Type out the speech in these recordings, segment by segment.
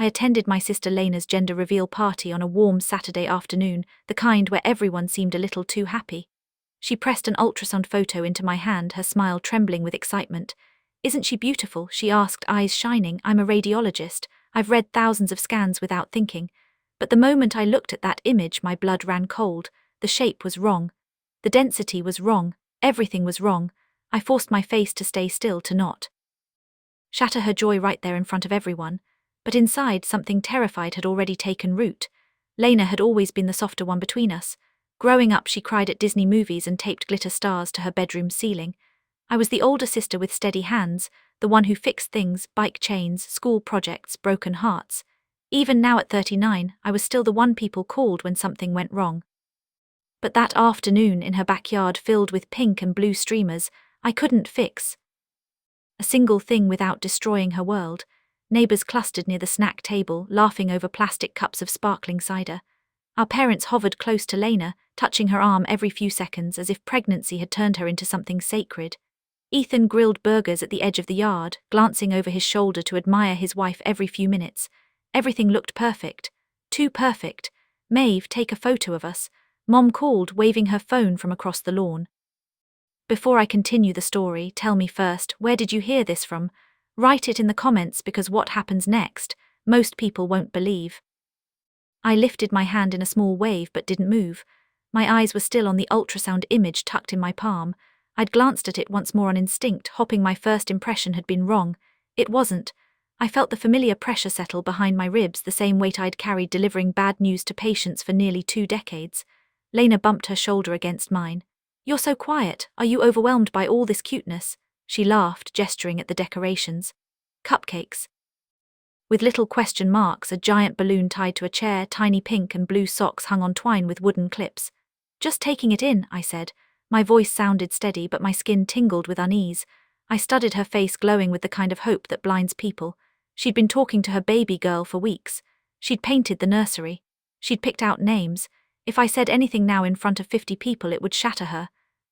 I attended my sister Lena's gender reveal party on a warm Saturday afternoon, the kind where everyone seemed a little too happy. She pressed an ultrasound photo into my hand, her smile trembling with excitement. "Isn't she beautiful?" she asked, eyes shining. "I'm a radiologist. I've read thousands of scans without thinking. But the moment I looked at that image, my blood ran cold. The shape was wrong. The density was wrong. Everything was wrong. I forced my face to stay still, to not shatter her joy right there in front of everyone. But inside, something terrified had already taken root. Lena had always been the softer one between us. Growing up, she cried at Disney movies and taped glitter stars to her bedroom ceiling. I was the older sister with steady hands, the one who fixed things, bike chains, school projects, broken hearts. Even now at 39, I was still the one people called when something went wrong. But that afternoon in her backyard filled with pink and blue streamers, I couldn't fix a single thing without destroying her world. Neighbors clustered near the snack table, laughing over plastic cups of sparkling cider. Our parents hovered close to Lena, touching her arm every few seconds as if pregnancy had turned her into something sacred. Ethan grilled burgers at the edge of the yard, glancing over his shoulder to admire his wife every few minutes. Everything looked perfect. Too perfect. "Maeve, take a photo of us," Mom called, waving her phone from across the lawn. "Before I continue the story, tell me first, where did you hear this from? Write it in the comments, because what happens next, most people won't believe." I lifted my hand in a small wave but didn't move. My eyes were still on the ultrasound image tucked in my palm. I'd glanced at it once more on instinct, hoping my first impression had been wrong. It wasn't. I felt the familiar pressure settle behind my ribs, the same weight I'd carried delivering bad news to patients for nearly 2 decades. Lena bumped her shoulder against mine. "You're so quiet. Are you overwhelmed by all this cuteness?" She laughed, gesturing at the decorations. "Cupcakes." With little question marks, a giant balloon tied to a chair, tiny pink and blue socks hung on twine with wooden clips. "Just taking it in," I said. My voice sounded steady, but my skin tingled with unease. I studied her face, glowing with the kind of hope that blinds people. She'd been talking to her baby girl for weeks. She'd painted the nursery. She'd picked out names. If I said anything now in front of 50 people, it would shatter her.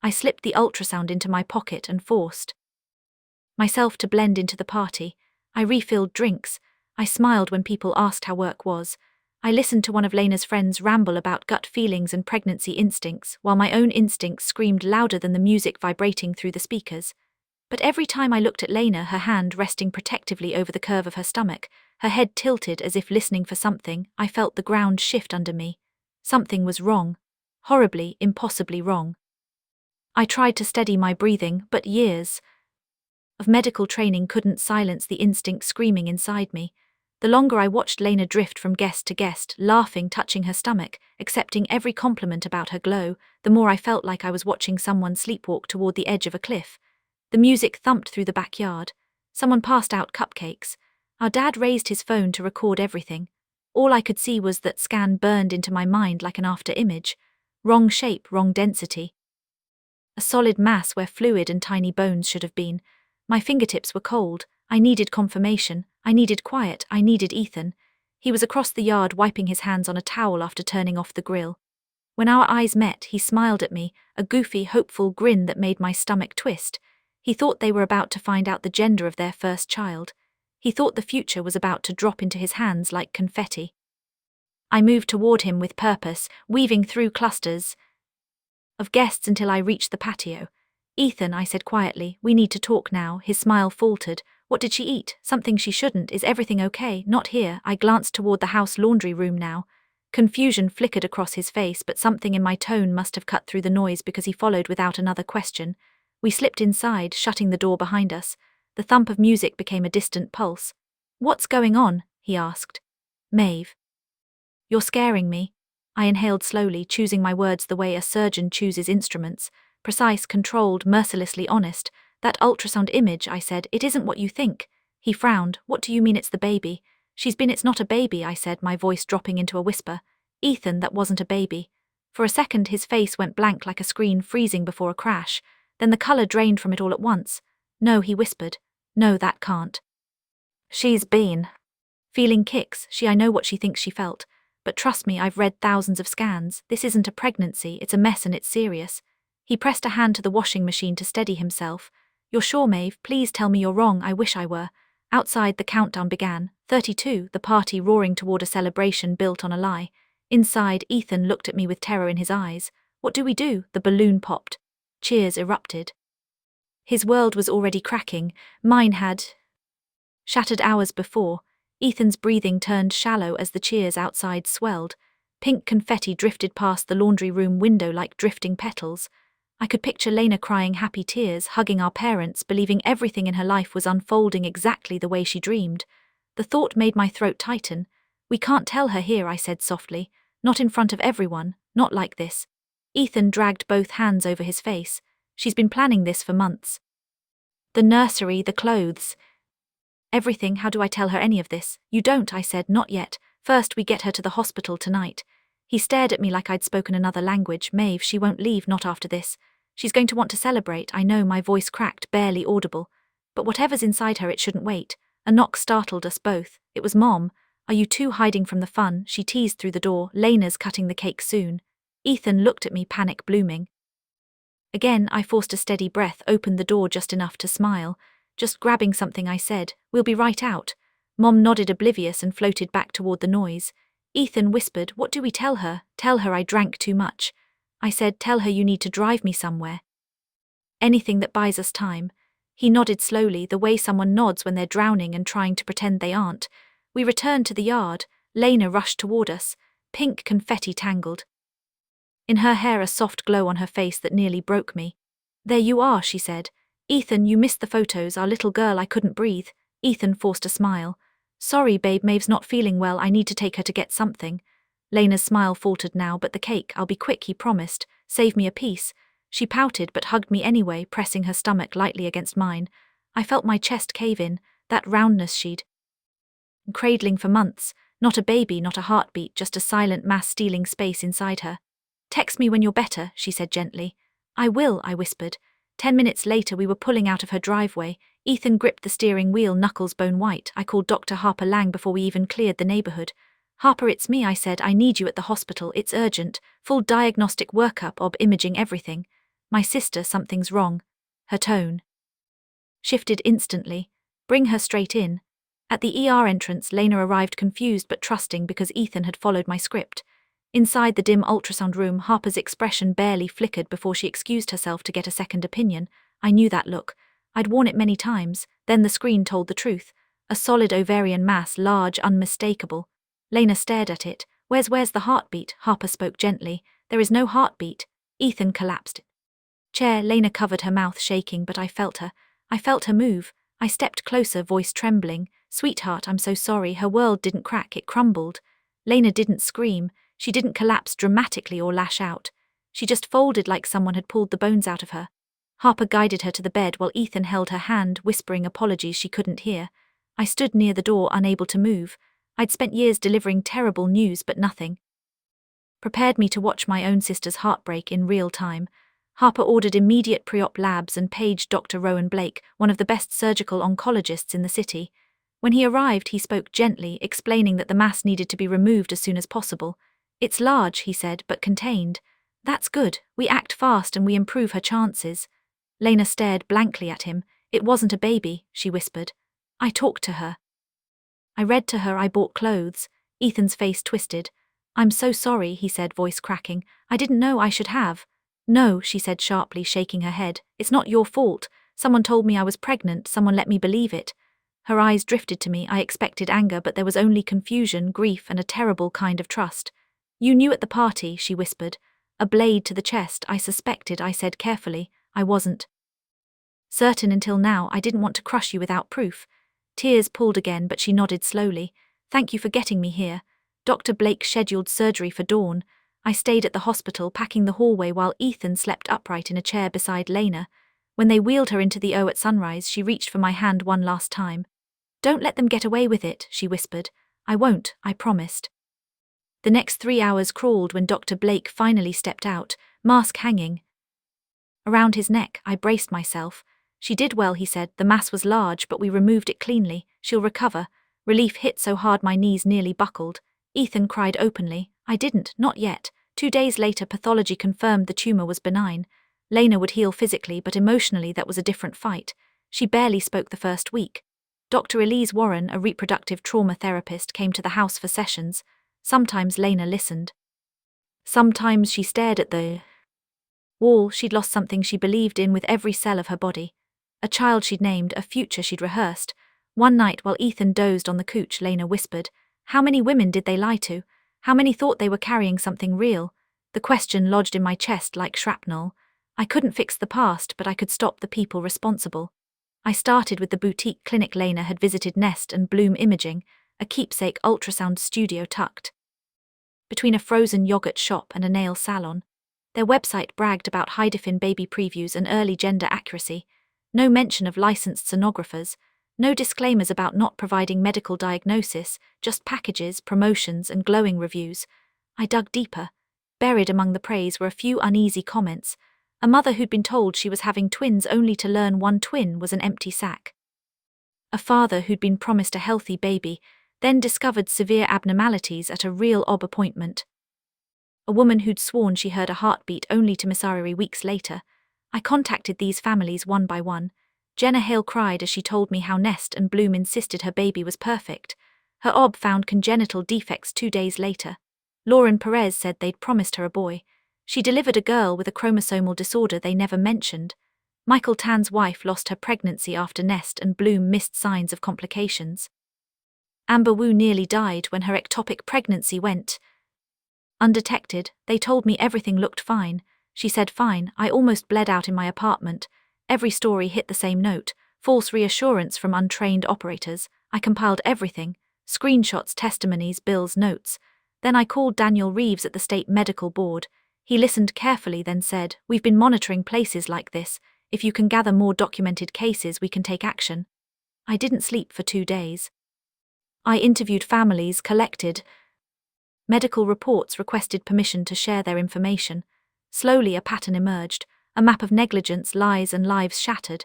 I slipped the ultrasound into my pocket and forced myself to blend into the party. I refilled drinks. I smiled when people asked how work was. I listened to one of Lena's friends ramble about gut feelings and pregnancy instincts, while my own instincts screamed louder than the music vibrating through the speakers. But every time I looked at Lena, her hand resting protectively over the curve of her stomach, her head tilted as if listening for something, I felt the ground shift under me. Something was wrong. Horribly, impossibly wrong. I tried to steady my breathing, but years of medical training couldn't silence the instinct screaming inside me. The longer I watched Lena drift from guest to guest, laughing, touching her stomach, accepting every compliment about her glow, the more I felt like I was watching someone sleepwalk toward the edge of a cliff. The music thumped through the backyard. Someone passed out cupcakes. Our dad raised his phone to record everything. All I could see was that scan burned into my mind like an after image. Wrong shape, wrong density. A solid mass where fluid and tiny bones should have been. My fingertips were cold. I needed confirmation. I needed quiet. I needed Ethan. He was across the yard wiping his hands on a towel after turning off the grill. When our eyes met, he smiled at me, a goofy, hopeful grin that made my stomach twist. He thought they were about to find out the gender of their first child. He thought the future was about to drop into his hands like confetti. I moved toward him with purpose, weaving through clusters of guests until I reached the patio. "Ethan," I said quietly, "we need to talk now." His smile faltered. "What did she eat? Something she shouldn't. Is everything okay?" "Not here." I glanced toward the house laundry room now. Confusion flickered across his face, but something in my tone must have cut through the noise because he followed without another question. We slipped inside, shutting the door behind us. The thump of music became a distant pulse. "What's going on?" he asked. "Maeve. You're scaring me." I inhaled slowly, choosing my words the way a surgeon chooses instruments. Precise, controlled, mercilessly honest. "That ultrasound image," I said, "it isn't what you think." He frowned. "What do you mean it's the baby?" It's not a baby," I said, my voice dropping into a whisper. "Ethan, that wasn't a baby." For a second his face went blank like a screen freezing before a crash. Then the color drained from it all at once. "No," he whispered. "No, that can't. She's been feeling kicks. I know what she thinks she felt. But trust me, I've read thousands of scans. This isn't a pregnancy, it's a mess and it's serious." He pressed a hand to the washing machine to steady himself. "You're sure, Maeve? Please tell me you're wrong. I wish I were." Outside, the countdown began. 32, the party roaring toward a celebration built on a lie. Inside, Ethan looked at me with terror in his eyes. What do we do? The balloon popped. Cheers erupted. His world was already cracking. Mine had shattered hours before. Ethan's breathing turned shallow as the cheers outside swelled. Pink confetti drifted past the laundry room window like drifting petals. I could picture Lena crying happy tears, hugging our parents, believing everything in her life was unfolding exactly the way she dreamed. The thought made my throat tighten. We can't tell her here, I said softly. Not in front of everyone, not like this. Ethan dragged both hands over his face. She's been planning this for months. The nursery, the clothes. Everything. How do I tell her any of this? You don't, I said, not yet. First we get her to the hospital tonight. He stared at me like I'd spoken another language. Maeve, she won't leave, not after this. She's going to want to celebrate. I know, my voice cracked, barely audible. But whatever's inside her, it shouldn't wait. A knock startled us both. It was Mom. Are you two hiding from the fun? She teased through the door. Lena's cutting the cake soon. Ethan looked at me, panic blooming. Again, I forced a steady breath, opened the door just enough to smile. Just grabbing something, I said. We'll be right out. Mom nodded oblivious and floated back toward the noise. Ethan whispered, what do we tell her? Tell her I drank too much. I said, tell her you need to drive me somewhere. Anything that buys us time. He nodded slowly, the way someone nods when they're drowning and trying to pretend they aren't. We returned to the yard. Lena rushed toward us. Pink confetti tangled in her hair, a soft glow on her face that nearly broke me. There you are, she said. Ethan, you missed the photos, our little girl. I couldn't breathe. Ethan forced a smile. Sorry, babe, Maeve's not feeling well. I need to take her to get something. Lena's smile faltered now, but the cake, I'll be quick, he promised. Save me a piece. She pouted but hugged me anyway, pressing her stomach lightly against mine. I felt my chest cave in, that roundness she'd cradling for months. Not a baby, not a heartbeat, just a silent mass stealing space inside her. Text me when you're better, she said gently. I will, I whispered. 10 minutes later we were pulling out of her driveway. Ethan gripped the steering wheel, knuckles bone white. I called Dr. Harper Lang before we even cleared the neighborhood. Harper, it's me, I said. I need you at the hospital. It's urgent. Full diagnostic workup, ob imaging, everything. My sister, something's wrong. Her tone shifted instantly. Bring her straight in. At the ER entrance, Lena arrived confused but trusting because Ethan had followed my script. Inside the dim ultrasound room, Harper's expression barely flickered before she excused herself to get a second opinion. I knew that look. I'd worn it many times. Then the screen told the truth. A solid ovarian mass, large, unmistakable. Lena stared at it. Where's the heartbeat? Harper spoke gently. There is no heartbeat. Ethan collapsed. Chair. Lena covered her mouth, shaking, but I felt her. I felt her move. I stepped closer, voice trembling. Sweetheart, I'm so sorry. Her world didn't crack, it crumbled. Lena didn't scream. She didn't collapse dramatically or lash out. She just folded like someone had pulled the bones out of her. Harper guided her to the bed while Ethan held her hand, whispering apologies she couldn't hear. I stood near the door, unable to move. I'd spent years delivering terrible news, but nothing prepared me to watch my own sister's heartbreak in real time. Harper ordered immediate pre-op labs and paged Dr. Rowan Blake, one of the best surgical oncologists in the city. When he arrived, he spoke gently, explaining that the mass needed to be removed as soon as possible. It's large, he said, but contained. That's good. We act fast and we improve her chances. Lena stared blankly at him. It wasn't a baby, she whispered. I talked to her. I read to her, I bought clothes. Ethan's face twisted. I'm so sorry, he said, voice cracking. I didn't know I should have. No, she said sharply, shaking her head. It's not your fault. Someone told me I was pregnant. Someone let me believe it. Her eyes drifted to me. I expected anger, but there was only confusion, grief, and a terrible kind of trust. You knew at the party, she whispered. A blade to the chest, I suspected, I said carefully. I wasn't certain until now. I didn't want to crush you without proof. Tears pulled again, but she nodded slowly. Thank you for getting me here. Dr. Blake scheduled surgery for dawn. I stayed at the hospital, packing the hallway while Ethan slept upright in a chair beside Lena. When they wheeled her into the O at sunrise, she reached for my hand one last time. Don't let them get away with it, she whispered. I won't, I promised. The next 3 hours crawled when Dr. Blake finally stepped out, mask hanging around his neck. I braced myself. She did well, he said. The mass was large, but we removed it cleanly. She'll recover. Relief hit so hard my knees nearly buckled. Ethan cried openly. I didn't, not yet. 2 days later, pathology confirmed the tumor was benign. Lena would heal physically, but emotionally that was a different fight. She barely spoke the first week. Dr. Elise Warren, a reproductive trauma therapist, came to the house for sessions. Sometimes Lena listened. Sometimes she stared at the wall. She'd lost something she believed in with every cell of her body. A child she'd named, a future she'd rehearsed. One night while Ethan dozed on the couch, Lena whispered, "How many women did they lie to? How many thought they were carrying something real?" The question lodged in my chest like shrapnel. I couldn't fix the past, but I could stop the people responsible. I started with the boutique clinic Lena had visited, Nest and Bloom Imaging, a keepsake ultrasound studio tucked between a frozen yogurt shop and a nail salon. Their website bragged about high-defin baby previews and early gender accuracy. No mention of licensed sonographers. No disclaimers about not providing medical diagnosis, just packages, promotions, and glowing reviews. I dug deeper. Buried among the praise were a few uneasy comments. A mother who'd been told she was having twins only to learn one twin was an empty sack. A father who'd been promised a healthy baby, then discovered severe abnormalities at a real OB appointment. A woman who'd sworn she heard a heartbeat only to miscarry weeks later. I contacted these families one by one. Jenna Hale cried as she told me how Nest and Bloom insisted her baby was perfect. Her OB found congenital defects 2 days later. Lauren Perez said they'd promised her a boy. She delivered a girl with a chromosomal disorder they never mentioned. Michael Tan's wife lost her pregnancy after Nest and Bloom missed signs of complications. Amber Wu nearly died when her ectopic pregnancy went undetected. They told me everything looked fine. She said fine. I almost bled out in my apartment. Every story hit the same note, false reassurance from untrained operators. I compiled everything, screenshots, testimonies, bills, notes. Then I called Daniel Reeves at the State Medical Board. He listened carefully, then said, "We've been monitoring places like this. If you can gather more documented cases, we can take action." I didn't sleep for 2 days. I interviewed families, collected medical reports, requested permission to share their information. Slowly a pattern emerged, a map of negligence, lies and lives shattered.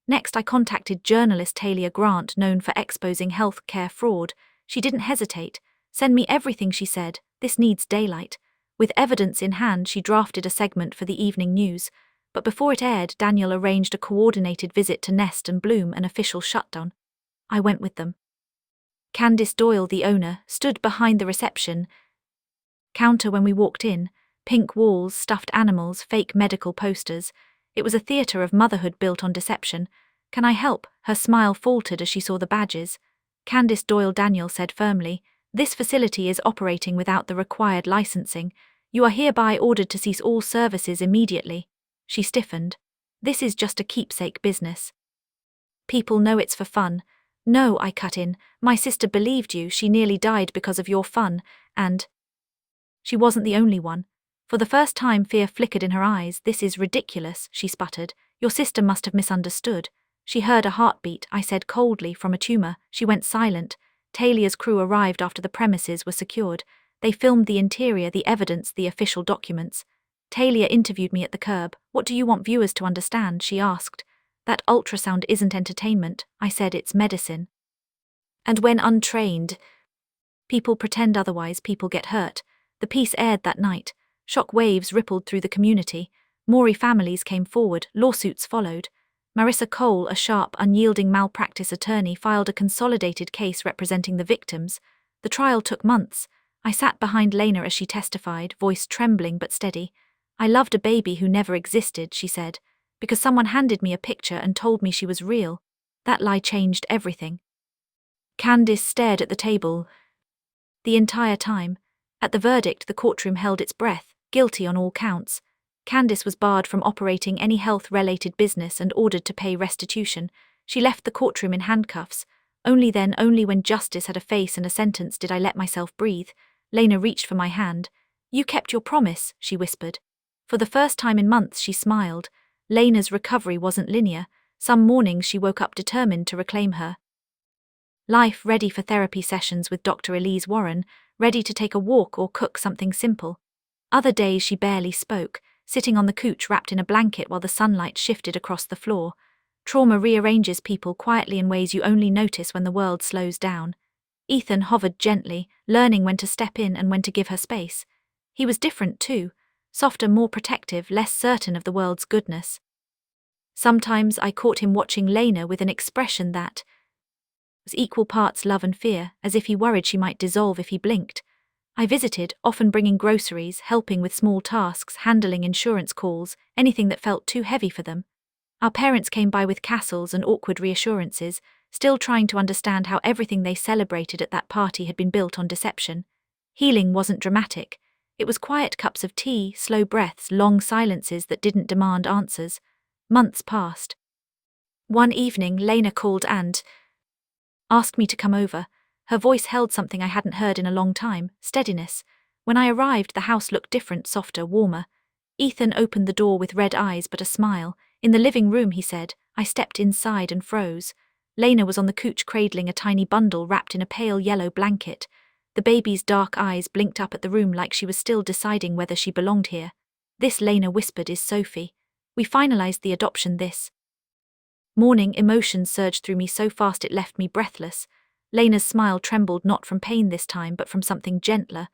Next I contacted journalist Talia Grant, known for exposing health care fraud. She didn't hesitate. "Send me everything," she said. "This needs daylight." With evidence in hand, she drafted a segment for the evening news. But before it aired, Daniel arranged a coordinated visit to Nest and Bloom, an official shutdown. I went with them. Candice Doyle, the owner, stood behind the reception counter when we walked in. Pink walls, stuffed animals, fake medical posters. It was a theatre of motherhood built on deception. "Can I help?" Her smile faltered as she saw the badges. Candice Doyle, Daniel said firmly, "This facility is operating without the required licensing. You are hereby ordered to cease all services immediately." She stiffened. "This is just a keepsake business. People know it's for fun." "No," I cut in, "my sister believed you. She nearly died because of your fun, and..." She wasn't the only one. For the first time fear flickered in her eyes. "This is ridiculous," she sputtered. "Your sister must have misunderstood." "She heard a heartbeat," I said coldly, "from a tumor." She went silent. Talia's crew arrived after the premises were secured. They filmed the interior, the evidence, the official documents. Talia interviewed me at the curb. "What do you want viewers to understand?" she asked. "That ultrasound isn't entertainment," I said, "it's medicine. And when untrained people pretend otherwise, people get hurt." The piece aired that night. Shock waves rippled through the community. Maury families came forward, lawsuits followed. Marissa Cole, a sharp, unyielding malpractice attorney, filed a consolidated case representing the victims. The trial took months. I sat behind Lena as she testified, voice trembling but steady. "I loved a baby who never existed," she said, "because someone handed me a picture and told me she was real. That lie changed everything." Candice stared at the table the entire time. At the verdict, the courtroom held its breath, guilty on all counts. Candice was barred from operating any health-related business and ordered to pay restitution. She left the courtroom in handcuffs. Only then, only when justice had a face and a sentence, did I let myself breathe. Lena reached for my hand. "You kept your promise," she whispered. For the first time in months, she smiled. Lena's recovery wasn't linear. Some mornings she woke up determined to reclaim her life, ready for therapy sessions with Dr. Elise Warren, ready to take a walk or cook something simple. Other days she barely spoke, sitting on the couch wrapped in a blanket while the sunlight shifted across the floor. Trauma rearranges people quietly in ways you only notice when the world slows down. Ethan hovered gently, learning when to step in and when to give her space. He was different too, softer, more protective, less certain of the world's goodness. Sometimes I caught him watching Lena with an expression that was equal parts love and fear, as if he worried she might dissolve if he blinked. I visited, often bringing groceries, helping with small tasks, handling insurance calls, anything that felt too heavy for them. Our parents came by with castles and awkward reassurances, still trying to understand how everything they celebrated at that party had been built on deception. Healing wasn't dramatic. It was quiet cups of tea, slow breaths, long silences that didn't demand answers. Months passed. One evening, Lena called and asked me to come over. Her voice held something I hadn't heard in a long time, steadiness. When I arrived, the house looked different, softer, warmer. Ethan opened the door with red eyes but a smile. In the living room, he said. I stepped inside and froze. Lena was on the couch cradling a tiny bundle wrapped in a pale yellow blanket. The baby's dark eyes blinked up at the room like she was still deciding whether she belonged here. This, Lena whispered, is Sophie. We finalized the adoption this morning. Emotions surged through me so fast it left me breathless. Lena's smile trembled, not from pain this time, but from something gentler.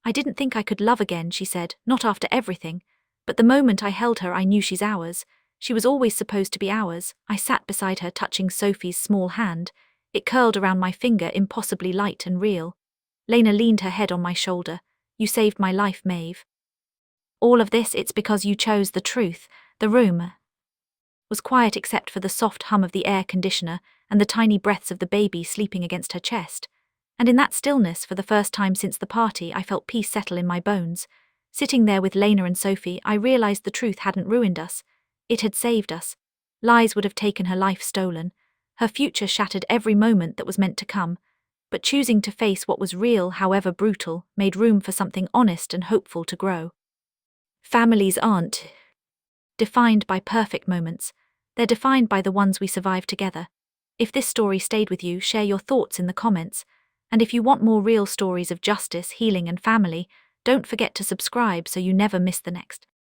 I didn't think I could love again, she said, not after everything. But the moment I held her, I knew she's ours. She was always supposed to be ours. I sat beside her, touching Sophie's small hand. It curled around my finger, impossibly light and real. Lena leaned her head on my shoulder. You saved my life, Maeve. All of this, it's because you chose the truth. The room was quiet except for the soft hum of the air conditioner and the tiny breaths of the baby sleeping against her chest. And in that stillness, for the first time since the party, I felt peace settle in my bones. Sitting there with Lena and Sophie, I realized the truth hadn't ruined us. It had saved us. Lies would have taken her life stolen. Her future shattered every moment that was meant to come. But choosing to face what was real, however brutal, made room for something honest and hopeful to grow. Families aren't defined by perfect moments. They're defined by the ones we survive together. If this story stayed with you, share your thoughts in the comments. And if you want more real stories of justice, healing, and family, don't forget to subscribe so you never miss the next.